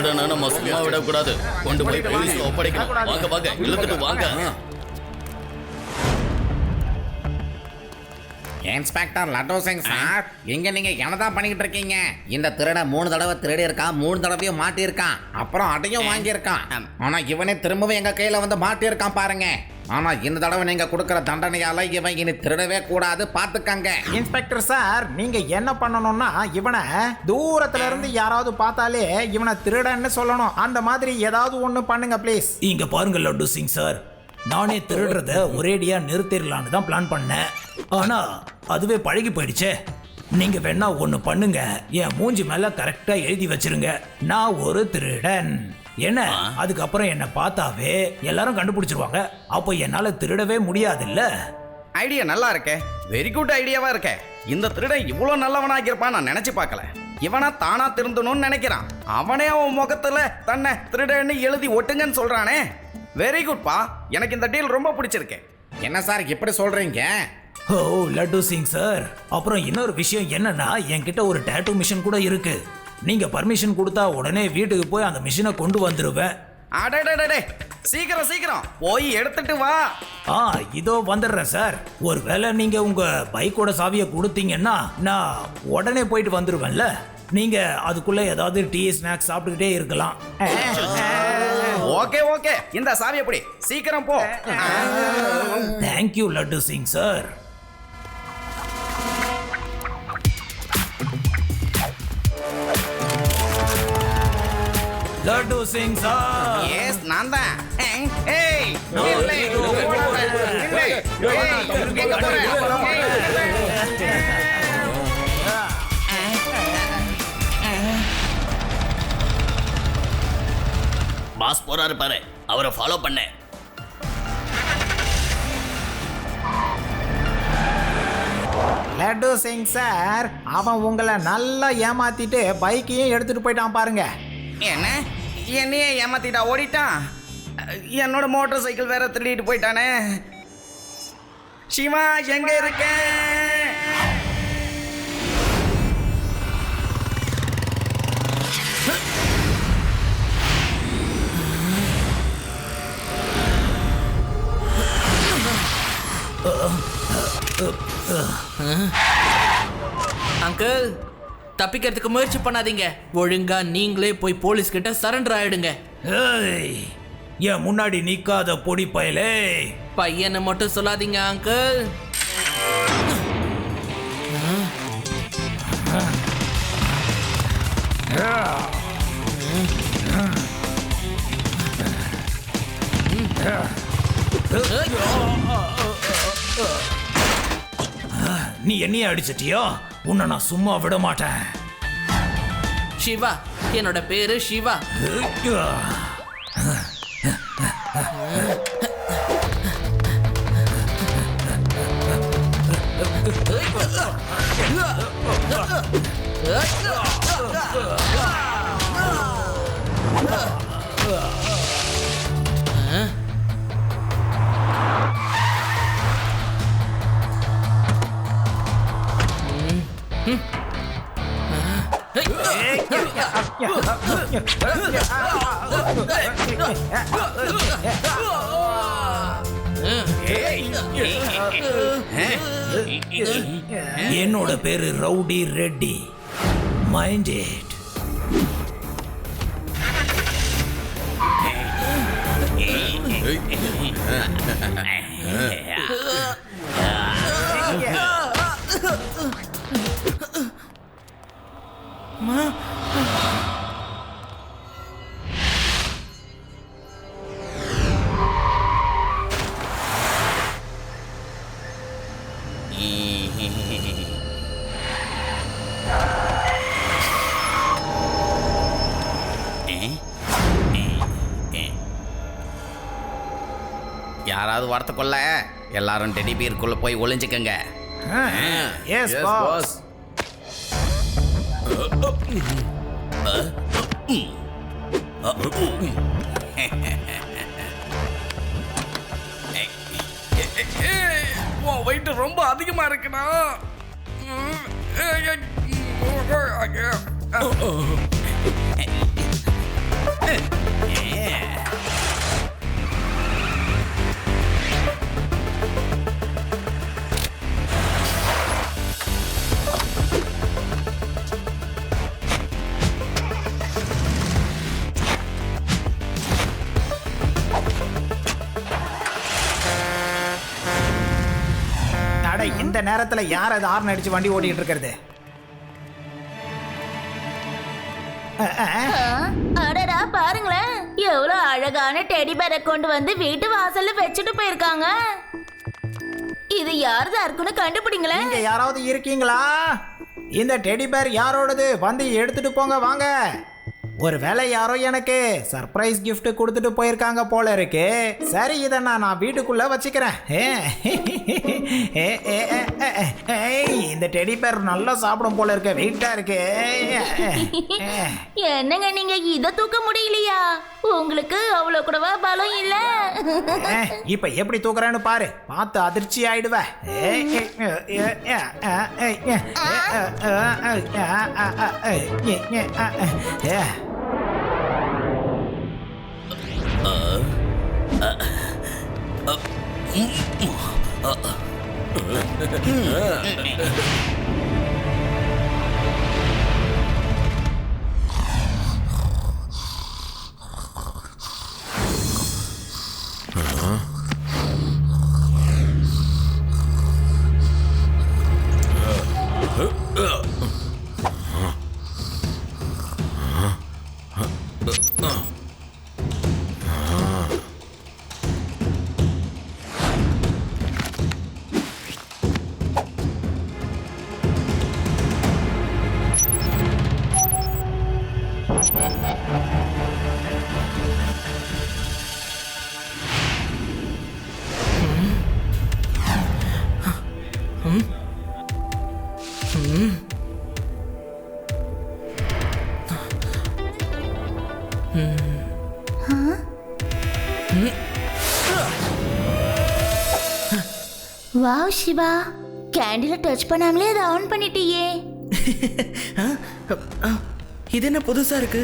திருடனை நம்ம சும்மா விடக்கூடாது. கொண்டு போய் போலீஸ்ல ஒப்படைக்கணும். வாங்க வாங்க, இழுத்துட்டு வாங்க. இன்ஸ்பெக்டர் லட்டு சிங் சார், இங்க நீங்க என்னதான் பண்ணிக்கிட்டு இருக்கீங்க? இந்த திருட 3 தடவை திருடி இருக்கான், 3 தடவையும் மாட்டியிருக்கான், அப்புறம் அடையும் வாங்கியிருக்கான். ஆனா இவனே திரும்பவும் எங்க கையில வந்து மாட்டியிருக்கான் பாருங்க. ஆனா இந்த தடவை நீங்க கொடுக்கிற தண்டனையால இவன் இனி திருடவே கூடாது, பாத்துக்கங்க. இன்ஸ்பெக்டர் சார், நீங்க என்ன பண்ணணும்னா இவனை தூரத்துல இருந்து யாராவது பார்த்தாலே இவனை திருடன்னு சொல்லணும். அந்த மாதிரி ஏதாவது ஒண்ணு பண்ணுங்க ப்ளீஸ். இங்க பாருங்க லட்டு சிங் சார், நானே திருடுறத ஒரேடியா நிறுத்திடலான்னு தான் பிளான் பண்ணேன். ஆனா அதுவே பழகி போயிடுச்சே. நீங்க வேணா ஒன்று பண்ணுங்க, என் மூஞ்சி மேல கரெக்டா எழுதி வச்சிருங்க, நான் ஒரு திருடன். என்ன அதுக்கப்புறம் என்ன பார்த்தாவே எல்லாரும் கண்டுபிடிச்சிருவாங்க. அப்போ என்னால திருடவே முடியாதுல்ல. ஐடியா நல்லா இருக்கே, வெரி குட் ஐடியாவா இருக்கே. இந்த திருடன் இவ்வளோ நல்லவனாக இருப்பான் நான் நினைச்சு பார்க்கல. இவனா தானா திருந்தணும்னு நினைக்கிறான். அவனே அவன் முகத்துல தன்னை திருடன்னு எழுதி ஒட்டுங்கன்னு சொல்றானே. வெரி குட்பா, எனக்கு இந்த டீல் ரொம்ப பிடிச்சிருக்கு. என்ன சார் இப்படி சொல்றீங்க? ஓ லட்டு சிங் சார், அப்புறம் இன்னொரு விஷயம் என்னன்னா, என்கிட்ட ஒரு டேட்டூ மிஷின் கூட இருக்கு. நீங்க பர்மிஷன் கொடுத்தா உடனே வீட்டுக்கு போய் அந்த மிஷினை கொண்டு வந்துருவேன். அடடடடே, சீக்கிரம் சீக்கிரம் போய் எடுத்துட்டு வா. இதோ வந்துடுறேன் சார். ஒருவேளை நீங்க உங்க பைக்கோட சாவியை கொடுத்தீங்கன்னா நான் உடனே போயிட்டு வந்துருவேன்ல. நீங்க அதுக்குள்ள ஏதாவது டீ ஸ்நாக்ஸ் சாப்பிட்டுக்கிட்டே இருக்கலாம். ஓகே ஓகே, இந்த சாவி எப்படி சீக்கிரம் போ. Thank you Laddu Singh sir. Laddu Singh sir. Yes, நான் தான். பாஸ் போறாரு பாரு, அவரை ஃபாலோ பண்ண. லட்டு சிங் சார், அவன் உங்களை நல்லா ஏமாத்திட்டு பைக்கையும் எடுத்துட்டு போயிட்டான் பாருங்க. என்ன, என்னையே ஏமாத்திட்டா ஓடிட்டான். என்னோட மோட்டார் சைக்கிள் வேற திருடிட்டு போயிட்டானே. சிவா எங்க இருக்க? அங்கிள், தப்பிக்கிறதுக்கு முயற்சி பண்ணாதீங்க. ஒழுங்கா நீங்களே போய் போலீஸ் கிட்ட சரண்டர் ஆயிடுங்க. என் முன்னாடி நிக்காத பொடி பயலே. பையனை மட்டும் சொல்லாதீங்க அங்கிள். நீ என்னைய அடிச்சிட்டியோ, உன்னை நான் சும்மா விட மாட்டேன். சிவா, என்னோட பேரு சிவா. என்னோட பேரு ரவுடி ரெட்டி. Mind it. யாராவது வரத்துக்குள்ள எல்லாரும் டெடி பீருக்குள்ள போய் ஒளிஞ்சுக்கங்க. S pass. வெயிட் ரொம்ப அதிகமா இருக்குடா. அட இந்த நேரத்துல யார் அது ஹார்ன் அடிச்சு வண்டி ஓட்டிட்டு இருக்கிறது? அடடா பாருங்களேன், எவ்வளவு அழகான டெடி பேரை கொண்டு வந்து வீட்டு வாசல்ல வச்சுட்டு போயிருக்காங்க. இது யாருதா இருக்குன்னு கண்டுபிடிங்களேன். இங்க யாராவது இருக்கீங்களா? இந்த டெடி பேர் யாரோடது? வந்து எடுத்துட்டு போங்க வாங்க. ஒருவேளை யாரோ எனக்கு சர்ப்ரைஸ் gift கொடுத்துட்டு போயிருக்காங்க போல இருக்கு. சரி, இதை நான் வீட்டுக்குள்ள வச்சுக்கிறேன். இந்த டெடி பேர் நல்லா சாப்பிடும் போல இருக்கு. வெயிட்டா இருக்கு. என்னங்க நீங்க இத தூக்க முடியலையா? உங்களுக்கு அவ்வளவு கூடவா பலம் இல்ல? இப்ப எப்படி தூக்குறேன்னு பாரு. பார்த்து அதிர்ச்சி ஆயிடுவ. வாவ் சிவா, கேண்டில டச் பண்ணாமலே அதை ஆன் பண்ணிட்டியே. இது என்ன புதுசா இருக்கு?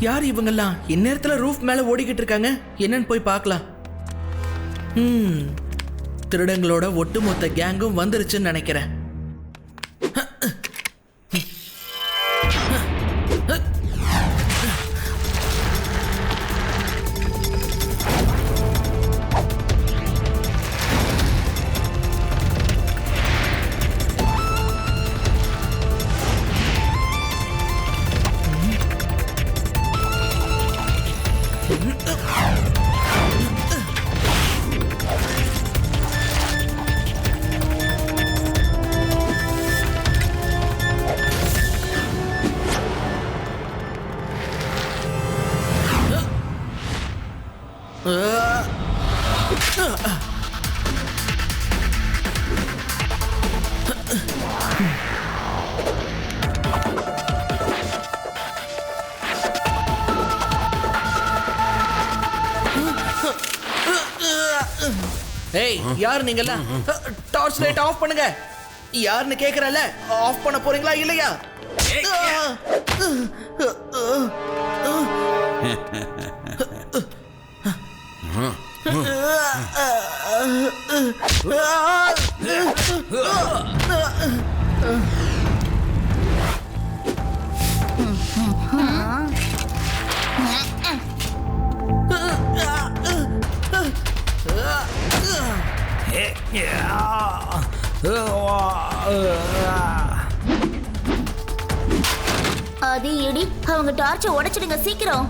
யார் இவங்கெல்லாம்? இந்நேரத்துல ரூஃப் மேல ஓடிக்கிட்டு இருக்காங்க. என்னன்னு போய் பார்க்கலாம். திருடங்களோட ஒட்டுமொத்த கேங்கும் வந்துருச்சுன்னு நினைக்கிறேன். ஏய், யார் நீங்கெல்லாம்? டார்ச் லைட் ஆஃப் பண்ணுங்க. யாருன்னு கேக்குறல? ஆஃப் பண்ண போறீங்களா இல்லையா? அது இடி, அவங்க டார்ச்சை உடைச்சிடுங்க சீக்கிரம்.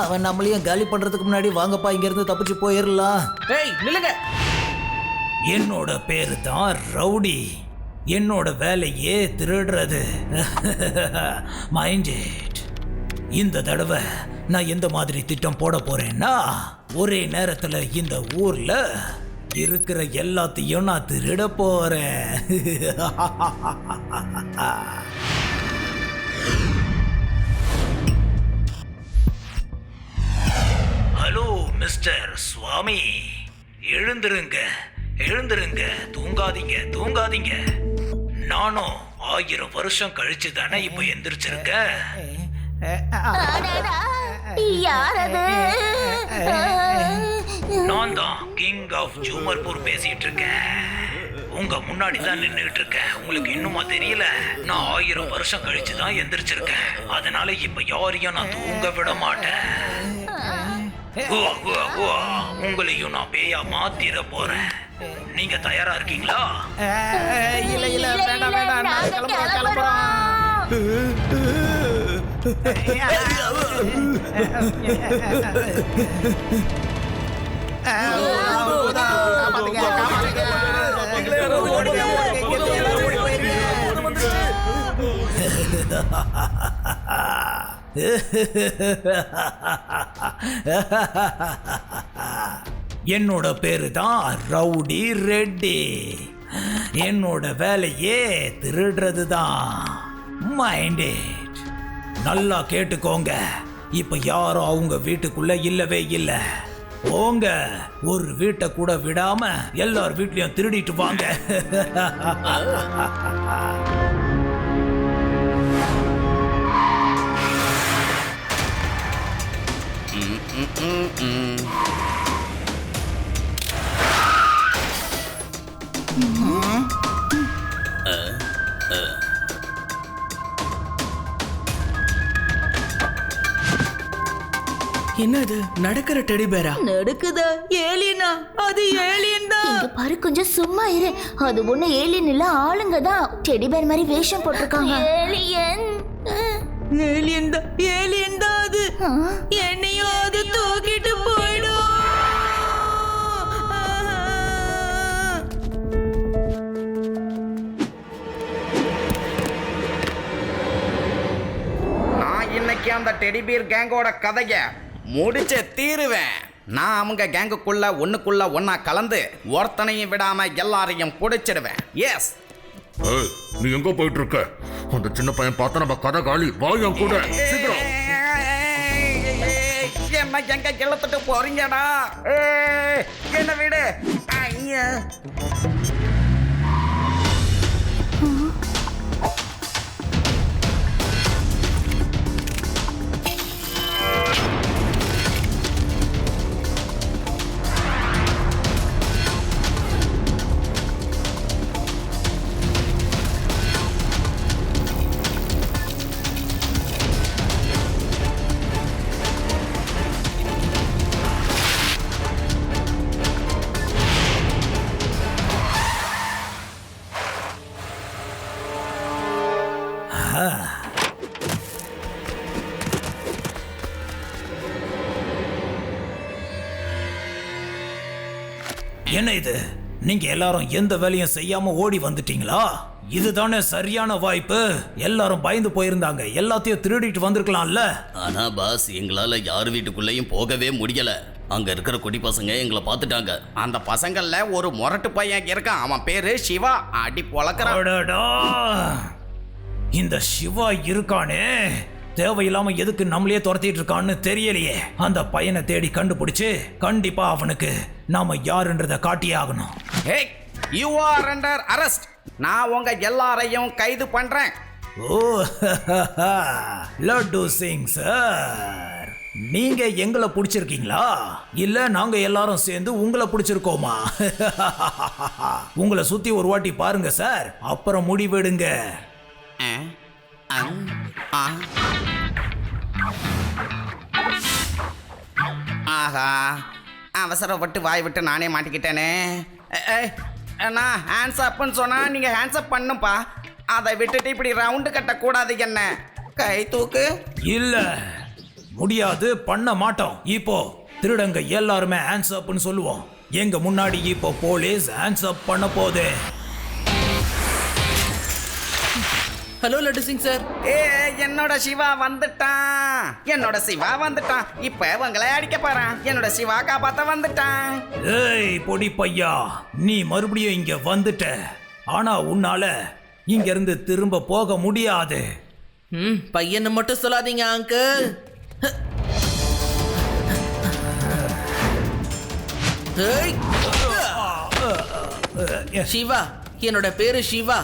அவன் நம்மளையும் காலி பண்றதுக்கு முன்னாடி வாங்கப்பா இங்க இருந்து தப்பிச்சு போயிடலாம். ஏய் நில்லுங்க. என்னோட பேரு தான் ரவுடி. என்னோட வேலையே திருடுறது. Mind it. இந்த தடவை நான் எந்த மாதிரி திட்டம் போட போறேன்னா, ஒரே நேரத்துல இந்த ஊர்ல இருக்கிற எல்லாத்தையும் நான் திருட போறேன். ஹலோ மிஸ்டர் சுவாமி, எழுந்திருங்க எழுந்திருங்க, தூங்காதீங்க தூங்காதீங்க. நானும் 1000 வருஷம் கழிச்சு தானே இப்போ எந்திரிச்சிருக்கேன். அடடா, யார் அது? நான் தான் கிங் ஆஃப் ஜூமர்பூர் பேசிட்டு இருக்கேன். உங்க முன்னாடி தான் நின்றுட்டு இருக்கேன். உங்களுக்கு இன்னுமா தெரியல? நான் 1000 வருஷம் கழிச்சு தான் எந்திரிச்சிருக்கேன். அதனால இப்ப யாரையும் நான் தூங்க விட மாட்டேன். உங்களையும் நான் பேயா மாத்திர போறேன். நீங்க தயாரா இருக்கீங்களா? இல்ல இல்ல வேண்டாம் வேண்டாம், நாங்க கிளம்புறோம். என்னோட பேரு தான் ரவுடி ரெட்டி. என்னோட வேலையே திருடுறது தான். Mind it. நல்லா கேட்டுக்கோங்க. இப்ப யாரும் அவங்க வீட்டுக்குள்ள இல்லவே இல்லை. போங்க, ஒரு வீட்டை கூட விடாம எல்லார் வீட்லயும் திருடிட்டு வாங்க. என்ன இது நடக்கிற டெடி பேரா? நடக்குதா? ஏலியனா? அது ஏலியன் தான். இங்க பாரு, கொஞ்சம் சும்மா இரு. அது ஒண்ணு ஏலியன் இல்ல, ஆளுங்க தான். டெடி பேர் மாதிரி வேஷம் போட்டிருக்காங்க. ஏலியன் ஏலியன் தான், ஏலியன் தான் அது. என்னையும் அது தூக்கிட்டு போயிடும். நான் இன்னைக்கு அந்த டெடிபியர் கேங்கோட கதைய முடிச்சே தீருவேன். நான் அவங்க கேங்குக்குள்ள ஒண்ணா கலந்து ஒருத்தனையும் விடாம எல்லாரையும் பிடிச்சிடுவேன். எஸ். ஏய், நீ எங்க போயிட்டு இருக்க? அந்த சின்ன பையன் பார்த்தா நம்ம கதை காலி. வாயம் கூட சீக்கிரம். என்ன எங்க இழுத்துட்டு போறீங்கடா? என்ன விடு. ஐயா, என்ன இது? நீங்க எல்லாரும் எந்த வேலையும் செய்யாம ஓடி வந்துட்டீங்களா? இதுதானே சரியான வாய்ப்பு. எல்லாரும் பயந்து போயிருந்தாங்க. எல்லாத்தையும் திருடிட்டு வந்திருக்கலாம்ல. ஆனா பாஸ், எங்களால யார் வீட்டுக்குள்ளேயும் போகவே முடியல. அங்க இருக்கிற குட்டி பசங்க எங்களை பார்த்துட்டாங்க. அந்த பசங்கள்ல ஒரு முரட்டு பையன் இருக்கான். அவன் பேரு சிவா. அடி பொளக்குறான். அடடா, இந்த சிவா இருக்கானே, தேவையில்லாம எதுக்கு நம்மளையே துரத்திட்டு இருக்கான்னு தெரியலையே. அந்த பையனை தேடி கண்டுபிடிச்சு கண்டிப்பா அவனுக்கு நாம யாருன்றத காட்டியே ஆகணும். Hey, you are under arrest. நான் உங்க எல்லாரையும் கைது பண்றேன். ஓ, லட்டு சிங் சார், நீங்க எங்களை பிடிச்சிருக்கீங்களா இல்ல நாங்க எல்லாரும் சேர்ந்து உங்களை பிடிச்சிருக்கோமா? உங்களை சுத்தி ஒரு வாட்டி பாருங்க சார், அப்புறம் முடிவெடுங்க. ஆஹா, அவசரப்பட்டு வாய் விட்டு நானே மாட்டிக்கிட்டேனே. நான் ஹேண்ட்ஸ் அப்னு சொன்னா நீங்க ஹேண்ட்ஸ் அப் பண்ணுப்பா. அதை விட்டுட்டு இப்படி ரவுண்டு கட்டக்கூடாது. என்ன கை தூக்கு. இல்ல, முடியாது, பண்ண மாட்டோம். இப்போ திருடங்க எல்லாருமே ஹேண்ட்ஸ் அப்னு சொல்லுவோம். எங்க முன்னாடி இப்போ போலீஸ் ஹேண்ட்ஸ் அப் பண்ண போகுது. Hello Laddu Singh sir. ஏ என்னோட சிவா வந்துட்டான், என்னோட சிவா வந்துட்டான். இப்ப உங்களை அடிக்க போறான். என்னோட சிவா காப்பாத்த வந்துட்டான். ஏய் பொடி பையா, நீ மறுபடியும் இங்க வந்துட்ட. ஆனா உன்னால இங்க இருந்து திரும்ப போக முடியாது. பையனை மட்டும் சொல்லாதீங்க அங்கிள். ஏய். சிவா, என்னோட பேரு சிவா.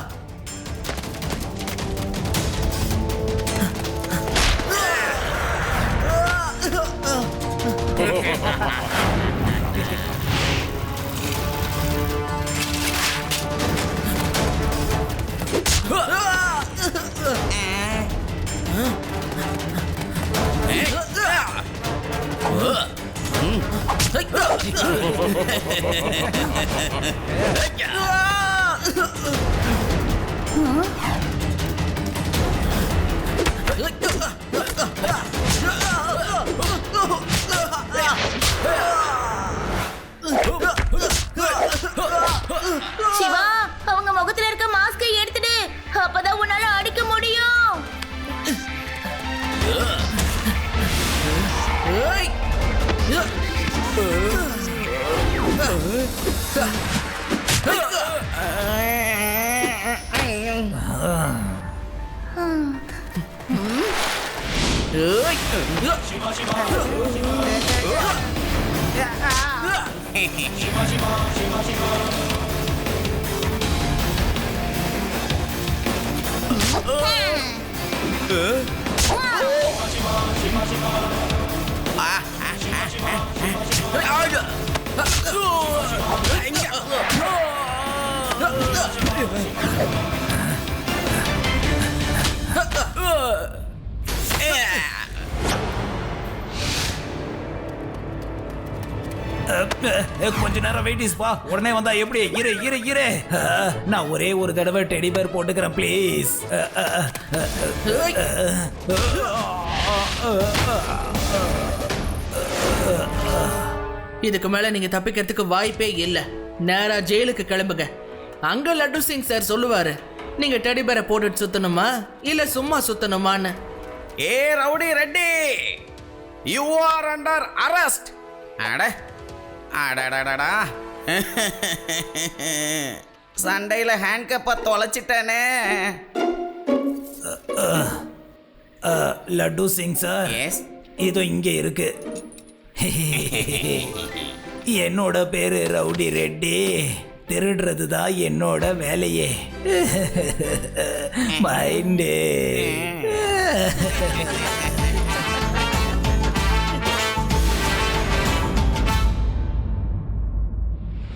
சிவா, அவங்க முகத்துல இருக்க மாஸ்கை எடுத்துடு, அப்பதான் உன்னால அடிக்க முடியும். கொஞ்ச நேரம் வெயிட்டிஸ் பா, உடனே வந்தா எப்படி? இரு இரு இரு, நான் ஒரே ஒரு தடவை டெடி பேர் போட்டுக்கிறேன் ப்ளீஸ். இதுக்கு மேல நீங்க தப்பிக்கிறதுக்கு வாய்ப்பே இல்லை. நேரா ஜெயிலுக்கு கிளம்புங்க. அங்க லட்டு சிங் சார் சொல்லுவாரு நீங்க டெடி பேரை போட்டுட்டு சுத்தணுமா இல்ல சும்மா சுத்தணுமான்னு. ஏ rowdy Reddy, you are under arrest. அட அடடடடா, சண்டையில ஹேண்ட் கப்பை தொலைச்சிட்டேனே. லட்டு சிங் சார், எஸ், இதோ இங்க இருக்கு. என்னோட பேரு ரவுடி ரெட்டி. திருடுறது தான் என்னோட வேலையே. மைண்டே.